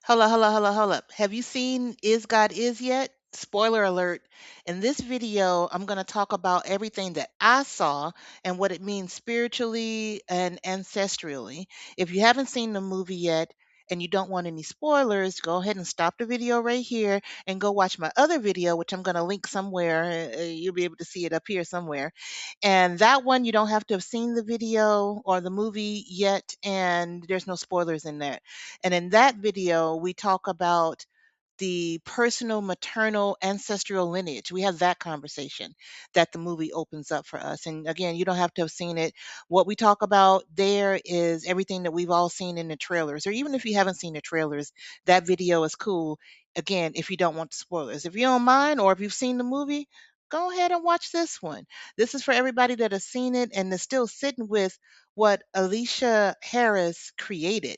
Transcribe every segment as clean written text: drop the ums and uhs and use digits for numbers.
Hold up. Have you seen Is God Is yet? Spoiler alert. In this video, I'm going to talk about everything that I saw and what it means spiritually and ancestrally. If you haven't seen the movie yet and you don't want any spoilers, go ahead and stop the video right here and go watch my other video, which I'm going to link somewhere. You'll be able to see it up here somewhere. And that one, you don't have to have seen the video or the movie yet, and there's no spoilers in that. And in that video, we talk about the personal maternal ancestral lineage. We have that conversation that the movie opens up for us. And again, you don't have to have seen it. What we talk about there is everything that we've all seen in the trailers, or even if you haven't seen the trailers, that video is cool. Again, if you don't want spoilers, if you don't mind, or if you've seen the movie, go ahead and watch this one. This is for everybody that has seen it and is still sitting with what Aleshea Harris created.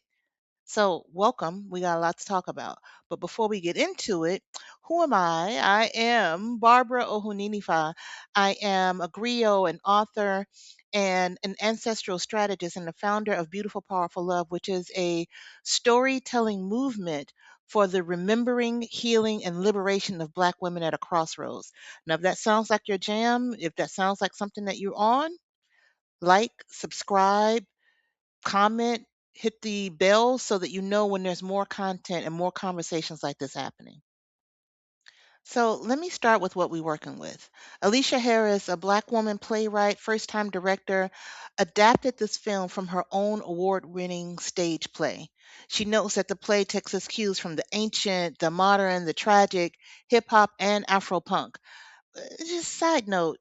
So, welcome. We got a lot to talk about. But before we get into it, who am I? I am Barbara Ohuninifa. I am a griot, an author, and an ancestral strategist, and the founder of Beautiful, Powerful Love, which is a storytelling movement for the remembering, healing, and liberation of Black women at a crossroads. Now, if that sounds like your jam, if that sounds like something that you're on, like, subscribe, comment, hit the bell so that you know when there's more content and more conversations like this happening. So let me start with what we're working with. Aleshea Harris, a Black woman playwright, first time director, adapted this film from her own award winning stage play. She notes that the play takes its cues from the ancient, the modern, the tragic, hip hop, and Afro punk. Just side note,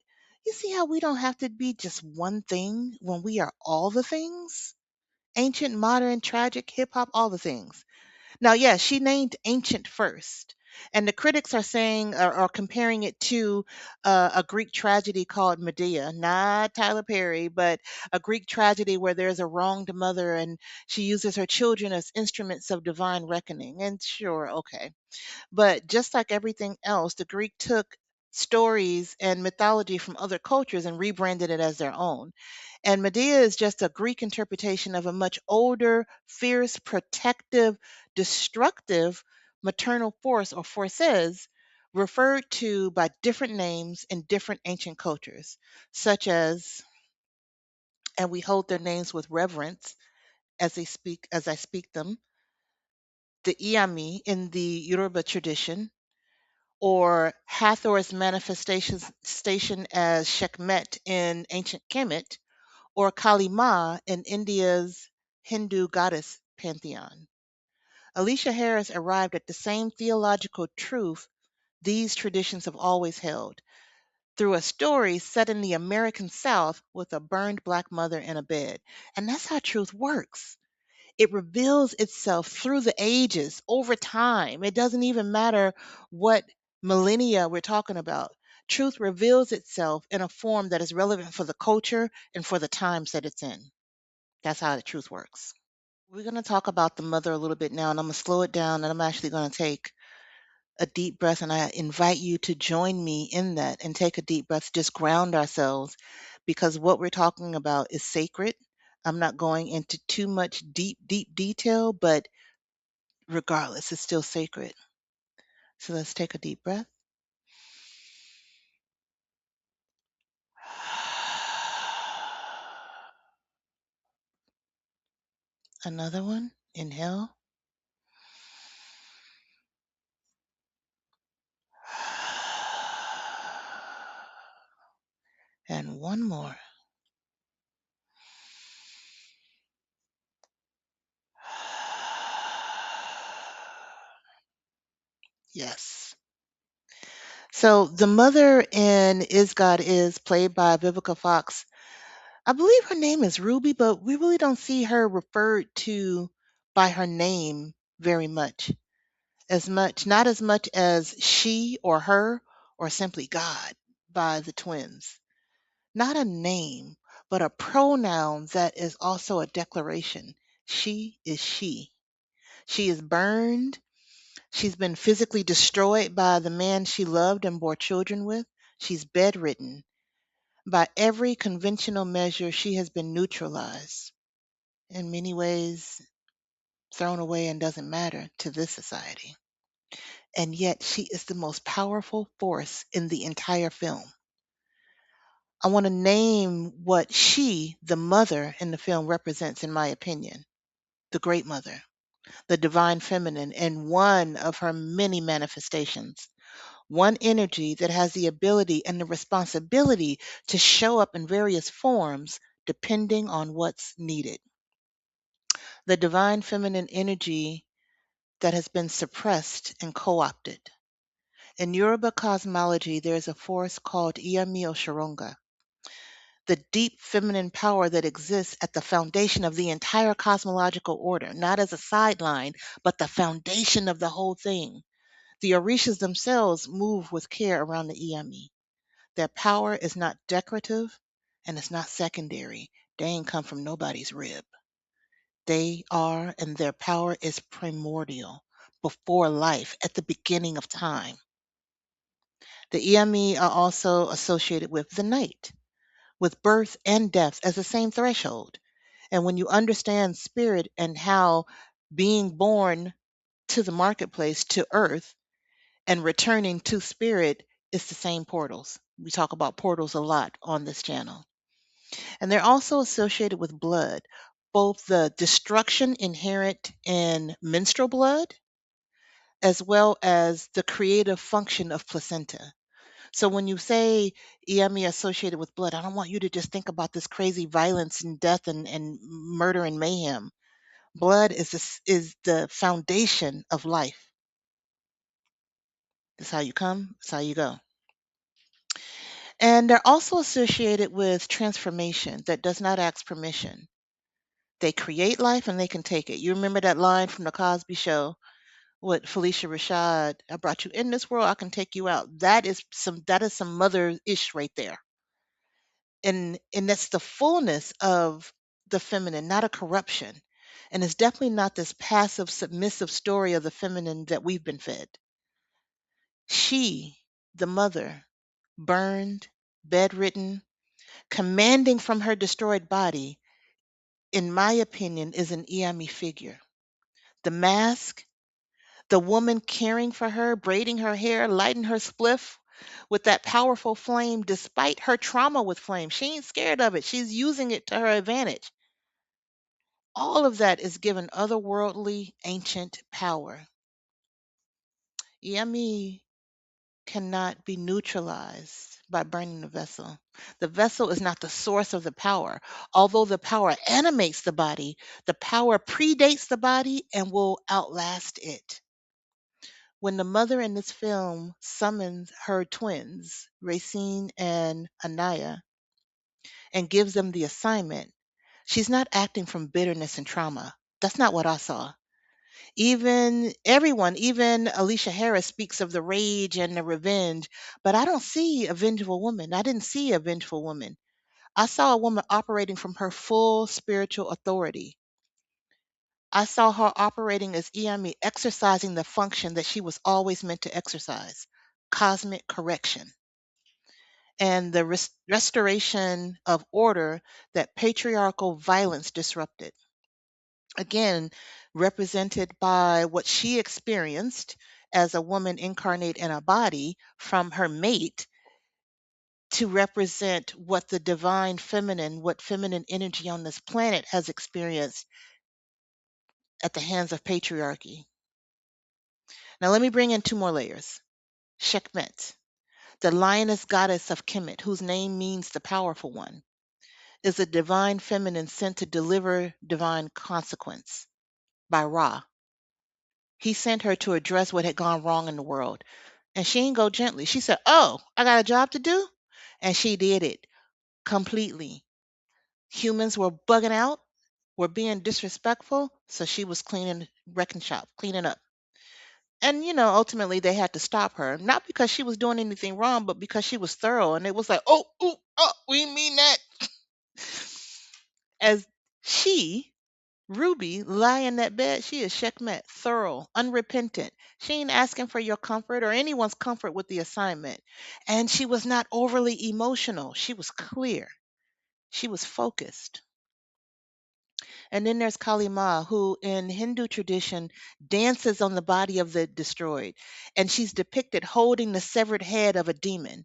you see how we don't have to be just one thing when we are all the things? Ancient, modern, tragic, hip hop, all the things. Now, yes, she named ancient first. And the critics are saying or comparing it to a Greek tragedy called Medea, not Tyler Perry, but a Greek tragedy where there's a wronged mother and she uses her children as instruments of divine reckoning. And sure, okay. But just like everything else, the Greek took stories and mythology from other cultures and rebranded it as their own. And Medea is just a Greek interpretation of a much older, fierce, protective, destructive maternal force or forces referred to by different names in different ancient cultures, such as, and we hold their names with reverence as I speak them, the Iyami in the Yoruba tradition, or Hathor's manifestation station as Sekhmet in ancient Kemet, or Kali Ma in India's Hindu goddess pantheon. Aleshea Harris arrived at the same theological truth these traditions have always held through a story set in the American South with a burned Black mother in a bed. And that's how truth works. It reveals itself through the ages, over time. It doesn't even matter what millennia we're talking about. Truth reveals itself in a form that is relevant for the culture and for the times that it's in. That's how the truth works. We're going to talk about the mother a little bit now, and I'm going to slow it down, and I'm actually going to take a deep breath, and I invite you to join me in that and take a deep breath, just ground ourselves, because what we're talking about is sacred. I'm not going into too much deep detail, but regardless, it's still sacred. So let's take a deep breath. Another one. Inhale. And one more. Yes. So the mother in Is God Is, played by Vivica Fox, I believe her name is Ruby, but we really don't see her referred to by her name very much. Not as much as she or her or simply God by the twins. Not a name, but a pronoun that is also a declaration. She is she. She is burned. She's been physically destroyed by the man she loved and bore children with. She's bedridden. By every conventional measure, she has been neutralized. In many ways, thrown away and doesn't matter to this society. And yet she is the most powerful force in the entire film. I want to name what she, the mother in the film, represents, in my opinion. The Great Mother, the divine feminine, and one of her many manifestations. One energy that has the ability and the responsibility to show up in various forms depending on what's needed. The divine feminine energy that has been suppressed and co opted. In Yoruba cosmology, there's a force called Iyami Osoronga, the deep feminine power that exists at the foundation of the entire cosmological order, not as a sideline, but the foundation of the whole thing. The Orishas themselves move with care around the Iyami. Their power is not decorative and it's not secondary. They ain't come from nobody's rib. They are, and their power is primordial, before life, at the beginning of time. The Iyami are also associated with the night, with birth and death as the same threshold. And when you understand spirit and how being born to the marketplace, to earth, and returning to spirit is the same portals. We talk about portals a lot on this channel. And they're also associated with blood, both the destruction inherent in menstrual blood as well as the creative function of placenta. So when you say EME associated with blood, I don't want you to just think about this crazy violence and death and murder and mayhem. Blood is the foundation of life. It's how you come, it's how you go. And they're also associated with transformation that does not ask permission. They create life and they can take it. You remember that line from the Cosby Show with Felicia Rashad? I brought you in this world, I can take you out. That is some mother-ish right there. And that's the fullness of the feminine, not a corruption. And it's definitely not this passive, submissive story of the feminine that we've been fed. She, the mother, burned, bedridden, commanding from her destroyed body, in my opinion, is an Iyami figure. The mask, the woman caring for her, braiding her hair, lighting her spliff with that powerful flame, despite her trauma with flame. She ain't scared of it. She's using it to her advantage. All of that is given otherworldly, ancient power. Iyami cannot be neutralized by burning the vessel. The vessel is not the source of the power. Although the power animates the body, the power predates the body and will outlast it. When the mother in this film summons her twins, Racine and Anaya, and gives them the assignment, she's not acting from bitterness and trauma. That's not what I saw. Even Aleshea Harris speaks of the rage and the revenge, but I don't see a vengeful woman. I didn't see a vengeful woman. I saw a woman operating from her full spiritual authority. I saw her operating as Iyami, exercising the function that she was always meant to exercise, cosmic correction, and the restoration of order that patriarchal violence disrupted. Again, represented by what she experienced as a woman incarnate in a body from her mate, to represent what the divine feminine, what feminine energy on this planet has experienced at the hands of patriarchy. Now, let me bring in two more layers. Sekhmet, the lioness goddess of Kemet, whose name means the powerful one, is a divine feminine sent to deliver divine consequence by Ra. He sent her to address what had gone wrong in the world. And she didn't go gently. She said, "Oh, I got a job to do." And she did it completely. Humans were bugging out, were being disrespectful. So she was cleaning, wrecking shop, cleaning up. And, ultimately they had to stop her, not because she was doing anything wrong, but because she was thorough. And it was like, oh, ooh, oh, we mean that. As she, Ruby, lie in that bed, she is Sekhmet, thorough, unrepentant. She ain't asking for your comfort or anyone's comfort with the assignment. And she was not overly emotional. She was clear. She was focused. And then there's Kali Ma, who in Hindu tradition dances on the body of the destroyed. And she's depicted holding the severed head of a demon.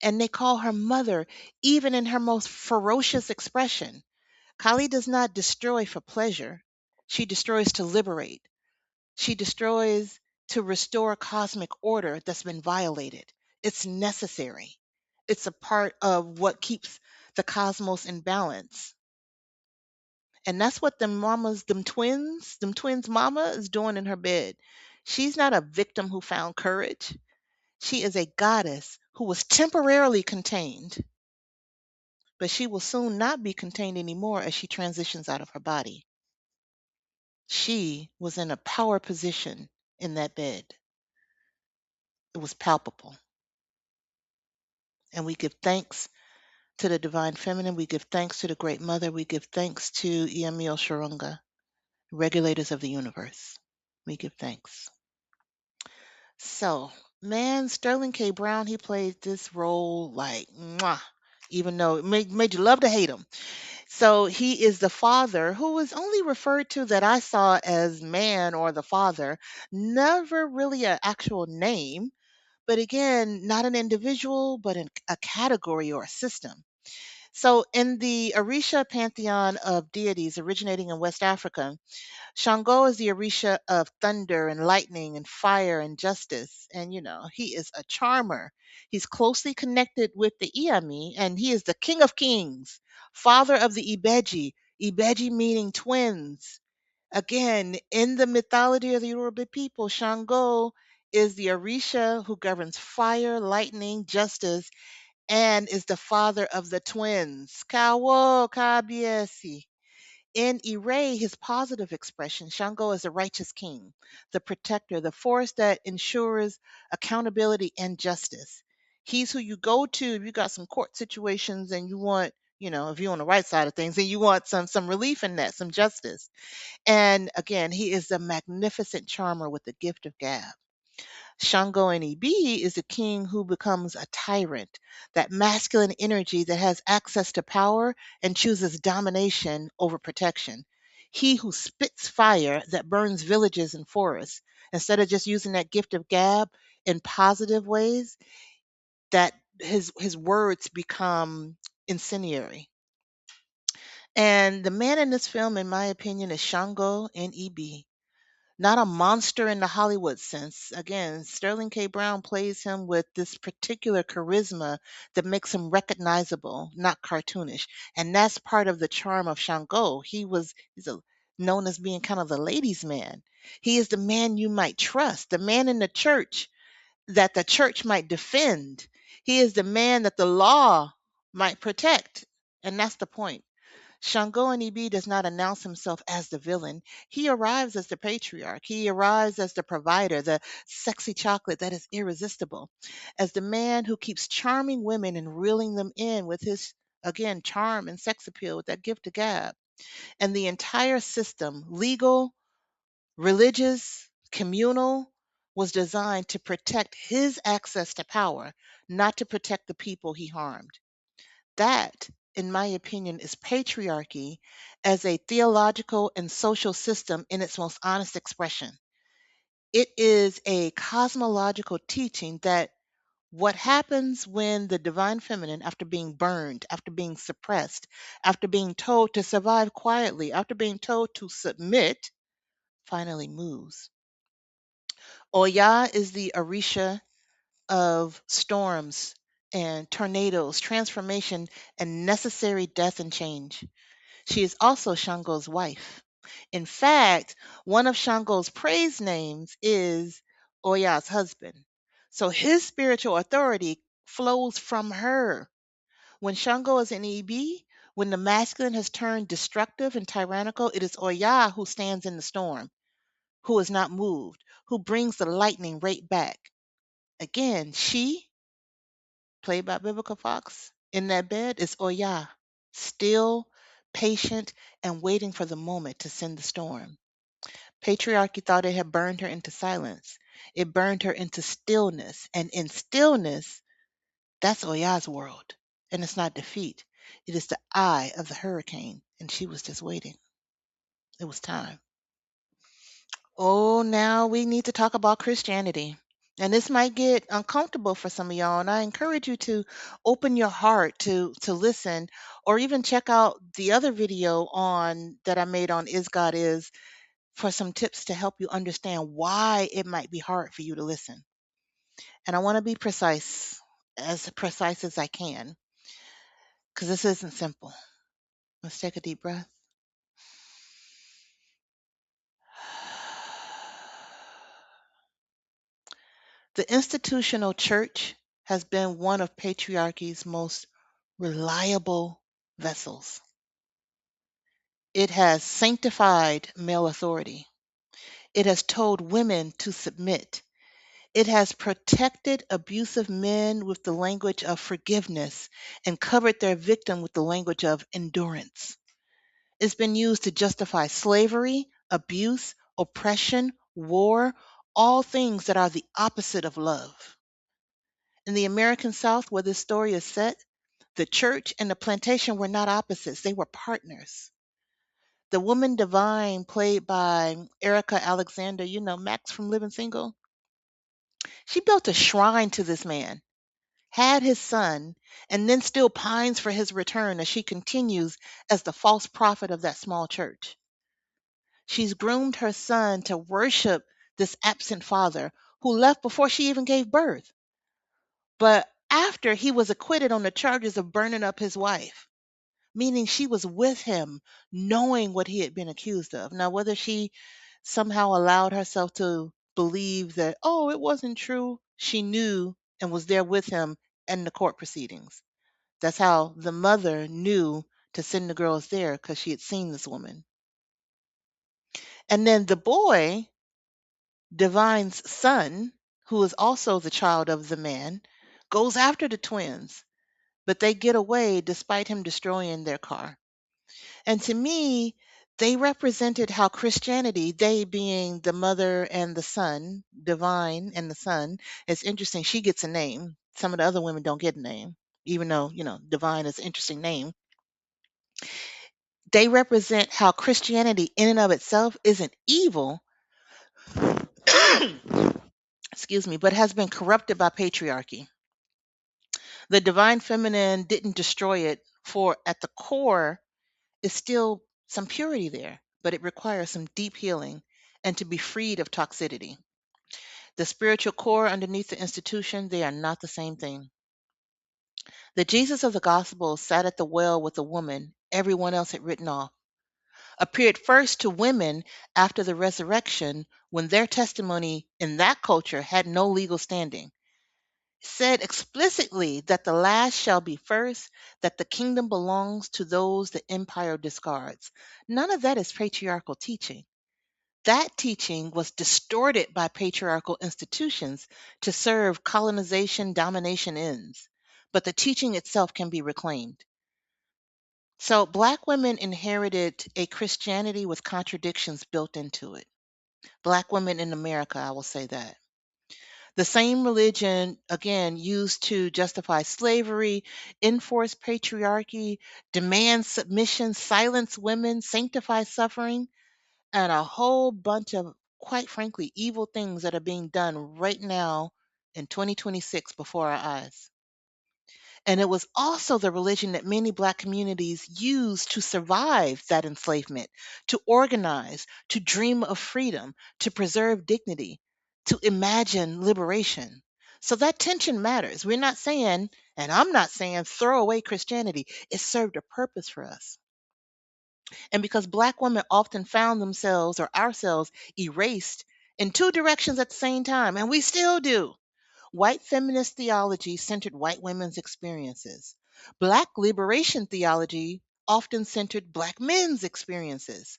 And they call her mother, even in her most ferocious expression. Kali does not destroy for pleasure, she destroys to liberate. She destroys to restore cosmic order that's been violated. It's necessary. It's a part of what keeps the cosmos in balance. And that's what them twins mama is doing in her bed. She's not a victim who found courage. She is a goddess who was temporarily contained, but she will soon not be contained anymore as she transitions out of her body. She was in a power position in that bed. It was palpable. And we give thanks to the divine feminine. We give thanks to the great mother. We give thanks to Iyami Osoronga, regulators of the universe. We give thanks. So, man, Sterling K. Brown, he played this role like, mwah, even though it made you love to hate him. So, he is the father who was only referred to that I saw as man or the father, never really an actual name, but again, not an individual, but a category or a system. So, in the Orisha pantheon of deities originating in West Africa, Shango is the Orisha of thunder and lightning and fire and justice. And, he is a charmer. He's closely connected with the Iyami, and he is the king of kings, father of the Ibeji, Ibeji meaning twins. Again, in the mythology of the Yoruba people, Shango is the Orisha who governs fire, lightning, justice, and is the father of the twins. Kawo Kabiesi. In Ire, his positive expression, Shango is the righteous king, the protector, the force that ensures accountability and justice. He's who you go to if you got some court situations and you want, if you're on the right side of things and you want some relief in that, some justice. And again, he is a magnificent charmer with the gift of gab. Shango and Ibi is a king who becomes a tyrant, that masculine energy that has access to power and chooses domination over protection. He who spits fire that burns villages and forests, instead of just using that gift of gab in positive ways, that his words become incendiary. And the man in this film, in my opinion, is Shango and Ibi, not a monster in the Hollywood sense. Again, Sterling K. Brown plays him with this particular charisma that makes him recognizable, not cartoonish. And that's part of the charm of Shango. Known as being kind of the ladies' man. He is the man you might trust, the man in the church that the church might defend. He is the man that the law might protect. And that's the point. Shango Ibi does not announce himself as the villain. He arrives as the patriarch. He arrives as the provider, the sexy chocolate that is irresistible, as the man who keeps charming women and reeling them in with his, again, charm and sex appeal with that gift of gab. And the entire system, legal, religious, communal, was designed to protect his access to power, not to protect the people he harmed. That, in my opinion, is patriarchy as a theological and social system in its most honest expression. It is a cosmological teaching that what happens when the divine feminine, after being burned, after being suppressed, after being told to survive quietly, after being told to submit, finally moves. Oya is the Orisha of storms and tornadoes, transformation, and necessary death and change. She is also Shango's wife. In fact, one of Shango's praise names is Oya's husband. So his spiritual authority flows from her. When Shango is in EB, when the masculine has turned destructive and tyrannical, it is Oya who stands in the storm, who is not moved, who brings the lightning right back. Again, she, played by Biblical Fox, in that bed is Oya, still, patient, and waiting for the moment to send the storm. Patriarchy thought it had burned her into silence. It burned her into stillness. And in stillness, that's Oya's world. And it's not defeat. It is the eye of the hurricane. And she was just waiting. It was time. Oh, now we need to talk about Christianity. And this might get uncomfortable for some of y'all, and I encourage you to open your heart to listen, or even check out the other video on that I made on Is God Is for some tips to help you understand why it might be hard for you to listen. And I want to be precise as I can, because this isn't simple. Let's take a deep breath. The institutional church has been one of patriarchy's most reliable vessels. It has sanctified male authority. It has told women to submit. It has protected abusive men with the language of forgiveness and covered their victim with the language of endurance. It's been used to justify slavery, abuse, oppression, war, all things that are the opposite of love. In the American South, where this story is set, the church and the plantation were not opposites, they were partners. The woman divine, played by Erica Alexander, Max from Living Single, she built a shrine to this man, had his son, and then still pines for his return as she continues as the false prophet of that small church. She's groomed her son to worship this absent father who left before she even gave birth, but after he was acquitted on the charges of burning up his wife, meaning she was with him knowing what he had been accused of. Now, whether she somehow allowed herself to believe that, oh, it wasn't true, she knew and was there with him in the court proceedings. That's how the mother knew to send the girls there, because she had seen this woman. And then the boy, Divine's son, who is also the child of the man, goes after the twins, but they get away despite him destroying their car. And to me, they represented how Christianity, they being the mother and the son, Divine and the son, it's interesting, she gets a name. Some of the other women don't get a name, even though, Divine is an interesting name. They represent how Christianity in and of itself isn't evil, excuse me, but has been corrupted by patriarchy. The divine feminine didn't destroy it, for at the core is still some purity there, but it requires some deep healing and to be freed of toxicity. The spiritual core underneath the institution, they are not the same thing. The Jesus of the gospel sat at the well with a woman everyone else had written off, appeared first to women after the resurrection when their testimony in that culture had no legal standing, said explicitly that the last shall be first, that the kingdom belongs to those the empire discards. None of that is patriarchal teaching. That teaching was distorted by patriarchal institutions to serve colonization domination ends, but the teaching itself can be reclaimed. So, Black women inherited a Christianity with contradictions built into it. Black women in America, I will say that. The same religion, again, used to justify slavery, enforce patriarchy, demand submission, silence women, sanctify suffering, and a whole bunch of, quite frankly, evil things that are being done right now in 2026 before our eyes. And it was also the religion that many Black communities used to survive that enslavement, to organize, to dream of freedom, to preserve dignity, to imagine liberation. So that tension matters. We're not saying, and I'm not saying, throw away Christianity. It served a purpose for us. And because Black women often found themselves or ourselves erased in two directions at the same time, and we still do. White feminist theology centered white women's experiences. Black liberation theology often centered Black men's experiences.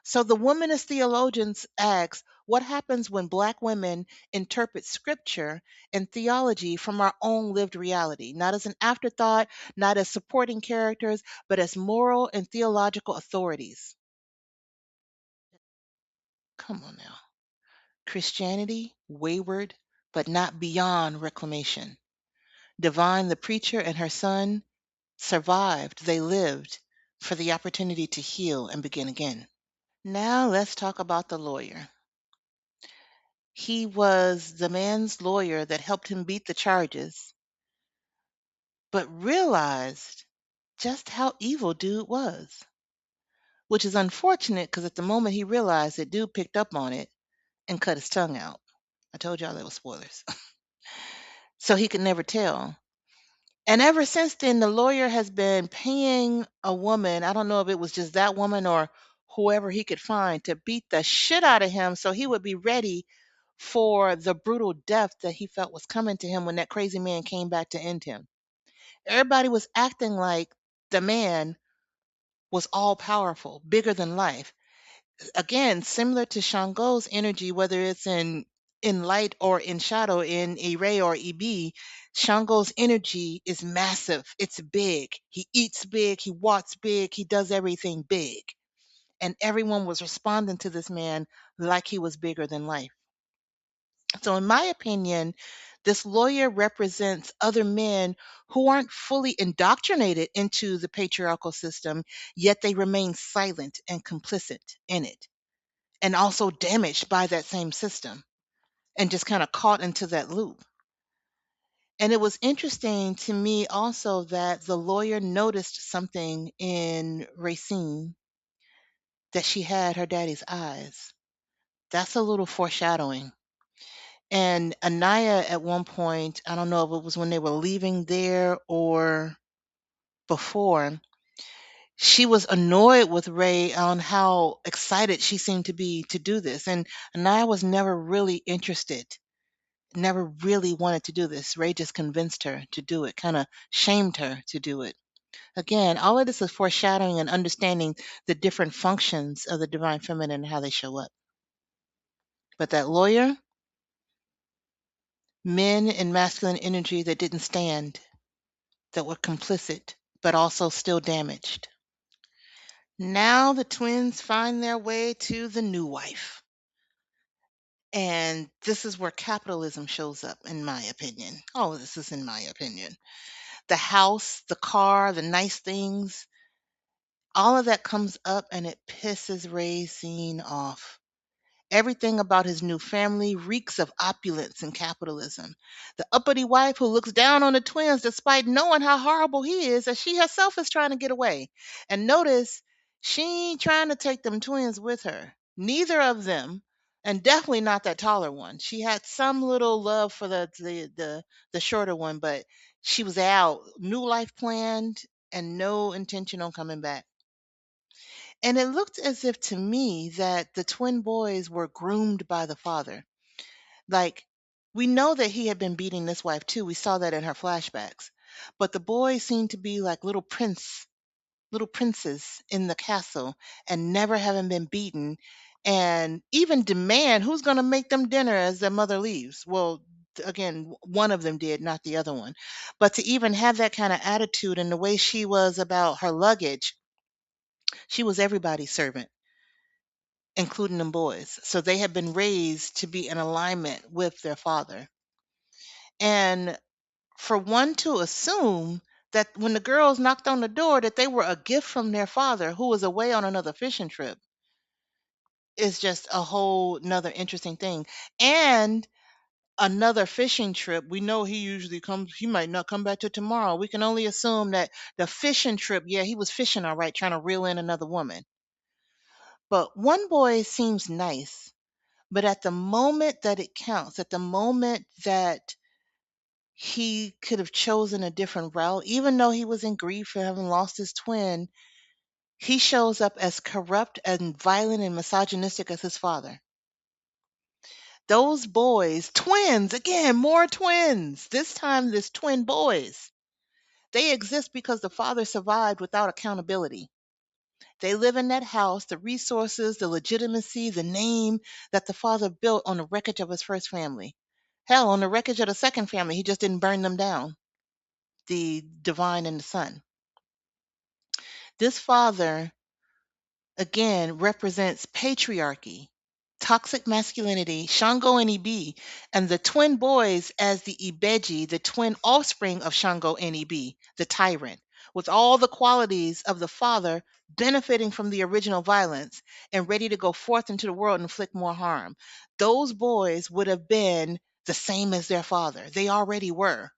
So the womanist theologians ask, what happens when Black women interpret scripture and theology from our own lived reality, not as an afterthought, not as supporting characters, but as moral and theological authorities? Come on now. Christianity, wayward, but not beyond reclamation. Divine, the preacher, and her son survived. They lived for the opportunity to heal and begin again. Now let's talk about the lawyer. He was the man's lawyer that helped him beat the charges, but realized just how evil dude was, which is unfortunate because at the moment he realized it, dude picked up on it and cut his tongue out. I told y'all that was spoilers. So he could never tell. And ever since then, the lawyer has been paying a woman, I don't know if it was just that woman or whoever he could find, to beat the shit out of him so he would be ready for the brutal death that he felt was coming to him when that crazy man came back to end him. Everybody was acting like the man was all powerful, bigger than life. Again, similar to Shango's energy, whether it's in light or in shadow, in Ire or Eb, Shango's energy is massive. It's big. He eats big. He walks big. He does everything big. And everyone was responding to this man like he was bigger than life. So, in my opinion, this lawyer represents other men who aren't fully indoctrinated into the patriarchal system, yet they remain silent and complicit in it, and also damaged by that same system and just kind of caught into that loop. And it was interesting to me also that the lawyer noticed something in Racine, that she had her daddy's eyes. That's a little foreshadowing. And Anaya, at one point, I don't know if it was when they were leaving there or before, she was annoyed with Ray on how excited she seemed to be to do this. And Anaya was never really interested, never really wanted to do this. Ray just convinced her to do it, kind of shamed her to do it. Again, all of this is foreshadowing and understanding the different functions of the divine feminine and how they show up. But that lawyer, men in masculine energy that didn't stand, that were complicit, but also still damaged. Now the twins find their way to the new wife. And this is where capitalism shows up, in my opinion. All of this is in my opinion. The house, the car, the nice things, all of that comes up and it pisses Racine off. Everything about his new family reeks of opulence and capitalism. The uppity wife who looks down on the twins despite knowing how horrible he is, as she herself is trying to get away. And notice, she ain't trying to take them twins with her. Neither of them, and definitely not that taller one. She had some little love for the shorter one, but she was out. New life planned and no intention on coming back. And it looked as if to me that the twin boys were groomed by the father. Like, we know that he had been beating this wife too. We saw that in her flashbacks. But the boys seemed to be like little princes in the castle and never having been beaten. And even demand who's going to make them dinner as their mother leaves. Well, again, one of them did, not the other one. But to even have that kind of attitude and the way she was about her luggage, she was everybody's servant, including them boys. So they had been raised to be in alignment with their father. And for one to assume that when the girls knocked on the door that they were a gift from their father who was away on another fishing trip is just a whole another interesting thing. And another fishing trip, we know he usually comes, he might not come back to tomorrow. We can only assume that the fishing trip, yeah, he was fishing all right, trying to reel in another woman. But one boy seems nice. But at the moment that it counts, at the moment that he could have chosen a different route, even though he was in grief for having lost his twin, he shows up as corrupt and violent and misogynistic as his father. Those boys, twins, again, more twins. This time, there's twin boys. They exist because the father survived without accountability. They live in that house, the resources, the legitimacy, the name that the father built on the wreckage of his first family. Hell, on the wreckage of the second family, he just didn't burn them down, the divine and the son. This father, again, represents patriarchy, toxic masculinity, Shango and Ibi, and the twin boys as the Ibeji, the twin offspring of Shango and Ibi, the tyrant. with all the qualities of the father, benefiting from the original violence and ready to go forth into the world and inflict more harm. Those boys would have been the same as their father. They already were.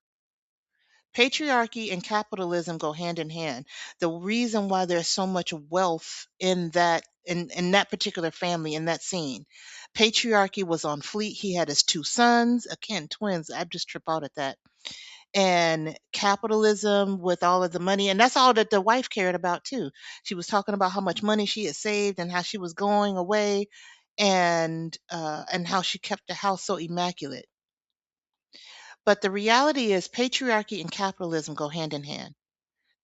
Patriarchy and capitalism go hand in hand. The reason why there's so much wealth in that particular family in that scene. Patriarchy was on fleet. He had his two sons, again twins. I just trip out at that. And capitalism with all of the money, and that's all that the wife cared about too. She was talking about how much money she had saved and how she was going away, and how she kept the house so immaculate. But the reality is patriarchy and capitalism go hand in hand.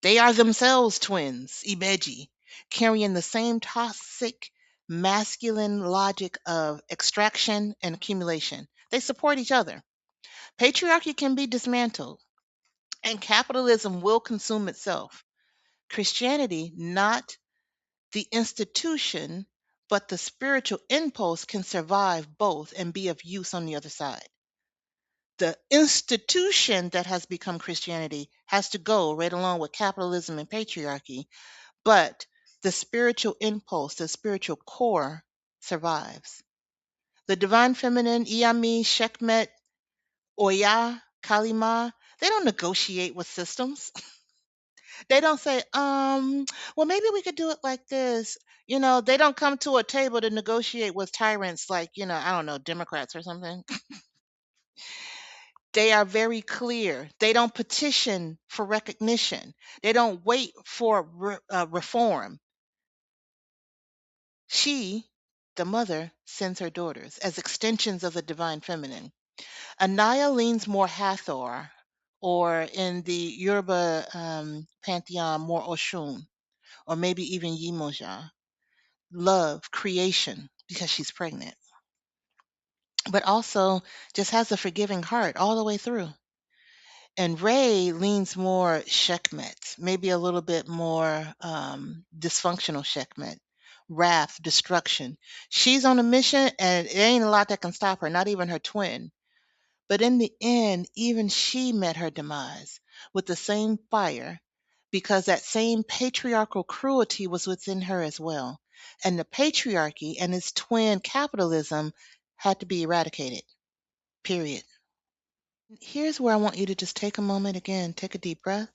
They are themselves twins, Ibeji, carrying the same toxic masculine logic of extraction and accumulation. They support each other. Patriarchy can be dismantled, and capitalism will consume itself. Christianity, not the institution, but the spiritual impulse, can survive both and be of use on the other side. The institution that has become Christianity has to go right along with capitalism and patriarchy, but the spiritual impulse, the spiritual core survives. The divine feminine, Iyami, Sekhmet, Oya, Kalima, they don't negotiate with systems. They don't say, well, maybe we could do it like this. They don't come to a table to negotiate with tyrants like, I don't know, Democrats or something. They are very clear. They don't petition for recognition. They don't wait for reform. She, the mother, sends her daughters as extensions of the divine feminine. Anaya leans more Hathor, or in the Yoruba pantheon, more Oshun, or maybe even Yimoja. Love, creation, because she's pregnant. But also just has a forgiving heart all the way through. And Ray leans more Sekhmet, maybe a little bit more dysfunctional Sekhmet, wrath, destruction. She's on a mission, and it ain't a lot that can stop her, not even her twin. But in the end, even she met her demise with the same fire, because that same patriarchal cruelty was within her as well. And the patriarchy and its twin capitalism had to be eradicated, period. Here's where I want you to just take a moment again, take a deep breath,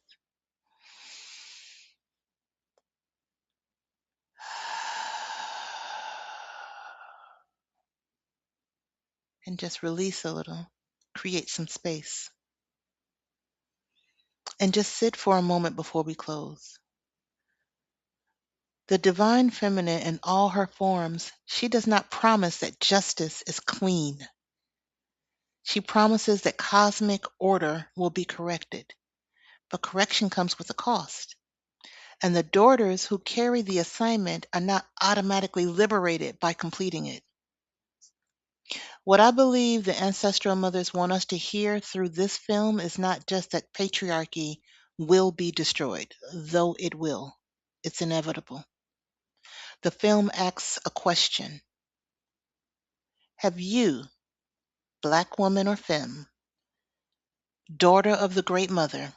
and just release a little, create some space, and just sit for a moment before we close. The divine feminine in all her forms, she does not promise that justice is clean. She promises that cosmic order will be corrected, but correction comes with a cost. And the daughters who carry the assignment are not automatically liberated by completing it. What I believe the ancestral mothers want us to hear through this film is not just that patriarchy will be destroyed, though it will. It's inevitable. The film asks a question. Have you, Black woman or femme, daughter of the Great Mother,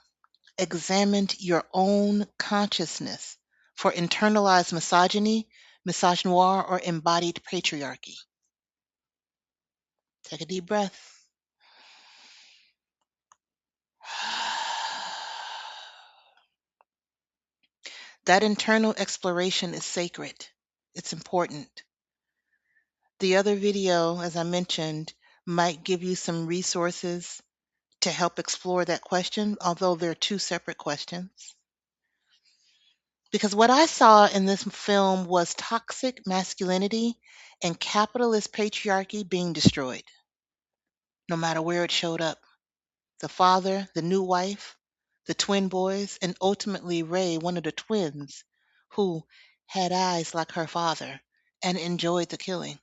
examined your own consciousness for internalized misogyny, misogynoir, or embodied patriarchy? Take a deep breath. That internal exploration is sacred. It's important. The other video, as I mentioned, might give you some resources to help explore that question, although they're two separate questions. Because what I saw in this film was toxic masculinity and capitalist patriarchy being destroyed, no matter where it showed up. The father, the new wife, the twin boys, and ultimately Ray, one of the twins, who had eyes like her father and enjoyed the killing.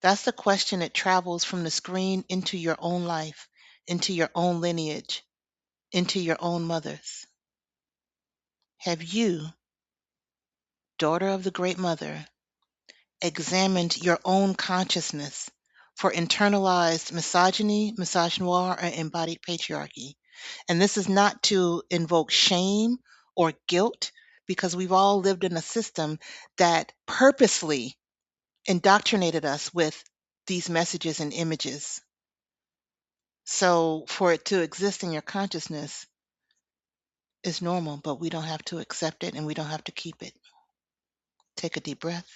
That's the question that travels from the screen into your own life, into your own lineage, into your own mothers. Have you, daughter of the Great Mother, examined your own consciousness for internalized misogyny, misogynoir, or embodied patriarchy? And this is not to invoke shame or guilt, because we've all lived in a system that purposely indoctrinated us with these messages and images. So for it to exist in your consciousness is normal, but we don't have to accept it and we don't have to keep it. Take a deep breath.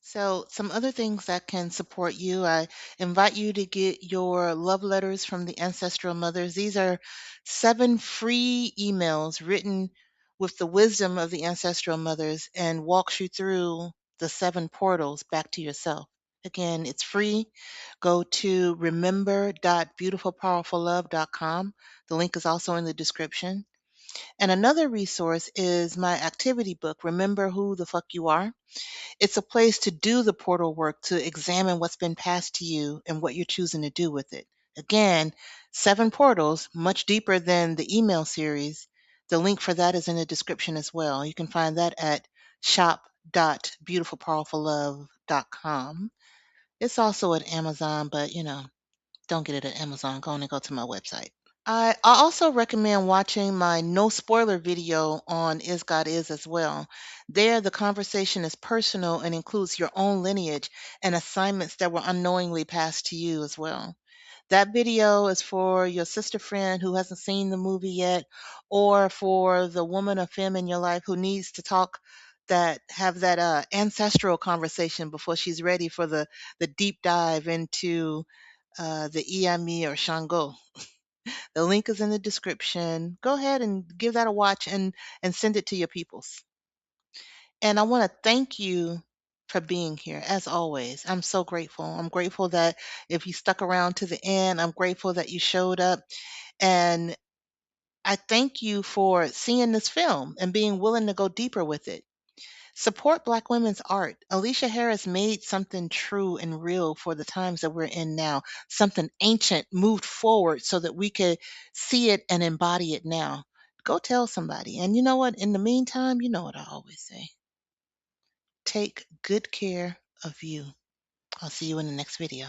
So, some other things that can support you, I invite you to get your love letters from the Ancestral Mothers. These are 7 free emails written with the wisdom of the Ancestral Mothers and walks you through the 7 portals back to yourself. Again, it's free. Go to remember.beautifulpowerfullove.com. The link is also in the description. And another resource is my activity book, Remember Who the Fuck You Are. It's a place to do the portal work, to examine what's been passed to you and what you're choosing to do with it. Again, 7 portals, much deeper than the email series. The link for that is in the description as well. You can find that at shop.beautifulpowerfullove.com. It's also at Amazon, but don't get it at Amazon. Go on and go to my website. I also recommend watching my no spoiler video on Is God Is as well. There, the conversation is personal and includes your own lineage and assignments that were unknowingly passed to you as well. That video is for your sister friend who hasn't seen the movie yet, or for the woman or femme in your life who needs to have that ancestral conversation before she's ready for the deep dive into the Iyami or Shango. The link is in the description. Go ahead and give that a watch and send it to your peoples. And I want to thank you for being here as always. I'm so grateful. I'm grateful that if you stuck around to the end, I'm grateful that you showed up. And I thank you for seeing this film and being willing to go deeper with it. Support Black women's art. Aleshea Harris made something true and real for the times that we're in now. Something ancient moved forward so that we could see it and embody it now. Go tell somebody. And you know what? In the meantime, you know what I always say. Take good care of you. I'll see you in the next video.